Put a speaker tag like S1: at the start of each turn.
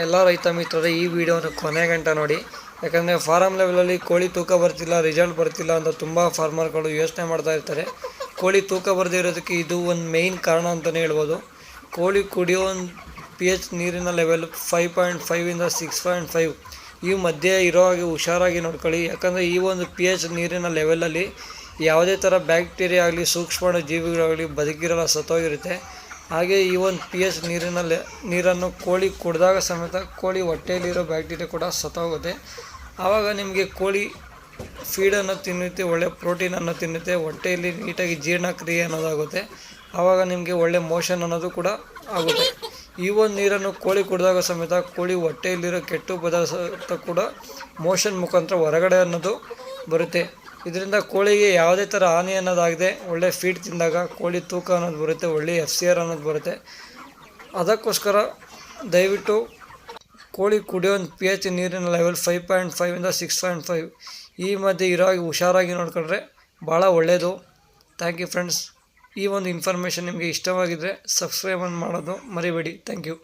S1: ಎಲ್ಲ ರೈತ ಮಿತ್ರರೇ ಈ ವಿಡಿಯೋನ ಕೊನೆ ಗಂಟ ನೋಡಿ. ಯಾಕಂದರೆ ಫಾರಮ್ ಲೆವೆಲಲ್ಲಿ ಕೋಳಿ ತೂಕ ಬರ್ತಿಲ್ಲ, ರಿಸಲ್ಟ್ ಬರ್ತಿಲ್ಲ ಅಂತ ತುಂಬ ಫಾರ್ಮರ್ಗಳು ಯೋಚನೆ ಮಾಡ್ತಾ ಇರ್ತಾರೆ. ಕೋಳಿ ತೂಕ ಬರದೇ ಇರೋದಕ್ಕೆ ಇದು ಒಂದು ಮೇಯ್ನ್ ಕಾರಣ ಅಂತಲೇ ಹೇಳ್ಬೋದು. ಕೋಳಿ ಕುಡಿಯೋ ಒಂದು pH ನೀರಿನ ಲೆವೆಲ್ 5.5 ಇಂದ 6.5 ಈ ಮಧ್ಯೆ ಇರೋ ಹಾಗೆ ಹುಷಾರಾಗಿ ನೋಡ್ಕೊಳ್ಳಿ. ಯಾಕಂದರೆ ಈ ಒಂದು pH ನೀರಿನ ಲೆವೆಲಲ್ಲಿ ಯಾವುದೇ ಥರ ಬ್ಯಾಕ್ಟೀರಿಯಾ ಆಗಲಿ, ಸೂಕ್ಷ್ಮ ಜೀವಿಗಳಾಗಲಿ ಬದುಕಿರಲ್ಲ, ಸತ್ತೋಗಿರುತ್ತೆ. ಹಾಗೆ ಈ ಒಂದು pH ನೀರನ್ನು ಕೋಳಿ ಕುಡಿದಾಗ ಸಮೇತ ಕೋಳಿ ಹೊಟ್ಟೆಯಲ್ಲಿರೋ ಬ್ಯಾಕ್ಟೀರಿಯಾ ಕೂಡ ಸತ್ತೋಗುತ್ತೆ. ಆವಾಗ ನಿಮಗೆ ಕೋಳಿ ಫೀಡನ್ನು ತಿನ್ನುತ್ತೆ, ಒಳ್ಳೆ ಪ್ರೋಟೀನನ್ನು ತಿನ್ನುತ್ತೆ, ಹೊಟ್ಟೆಯಲ್ಲಿ ನೀಟಾಗಿ ಜೀರ್ಣಕ್ರಿಯೆ ಅನ್ನೋದಾಗುತ್ತೆ. ಆವಾಗ ನಿಮಗೆ ಒಳ್ಳೆ ಮೋಷನ್ ಅನ್ನೋದು ಕೂಡ ಆಗುತ್ತೆ. ಈ ಒಂದು ನೀರನ್ನು ಕೋಳಿ ಕುಡಿದಾಗ ಸಮೇತ ಕೋಳಿ ಹೊಟ್ಟೆಯಲ್ಲಿರೋ ಕೆಟ್ಟ ಪದಾರ್ಥ ಕೂಡ ಮೋಷನ್ ಮುಖಾಂತರ ಹೊರಗಡೆ ಅನ್ನೋದು ಬರುತ್ತೆ. ಇದರಿಂದ ಕೋಳಿಗೆ ಯಾವುದೇ ಥರ ಹಾನಿ ಅನ್ನೋದಾಗದೆ ಒಳ್ಳೆ ಫೀಡ್ ತಿಂದಾಗ ಕೋಳಿ ತೂಕ ಅನ್ನೋದು ಬರುತ್ತೆ, ಒಳ್ಳೆ FCR ಅನ್ನೋದು ಬರುತ್ತೆ. ಅದಕ್ಕೋಸ್ಕರ ದಯವಿಟ್ಟು ಕೋಳಿ ಕುಡಿಯೋ ಒಂದು pH ನೀರಿನ ಲೆವೆಲ್ 5.5 ಇಂದ 6.5 ಈ ಮಧ್ಯೆ ಇರೋ ಹಾಗೆ ಹುಷಾರಾಗಿ ನೋಡ್ಕೊಂಡ್ರೆ ಭಾಳ ಒಳ್ಳೆಯದು. Thank you friends. ಈ ಒಂದು ಇನ್ಫಾರ್ಮೇಷನ್ ನಿಮಗೆ ಇಷ್ಟವಾಗಿದ್ದರೆ ಸಬ್ಸ್ಕ್ರೈಬ್ ಮಾಡೋದು ಮರಿಬೇಡಿ. Thank you.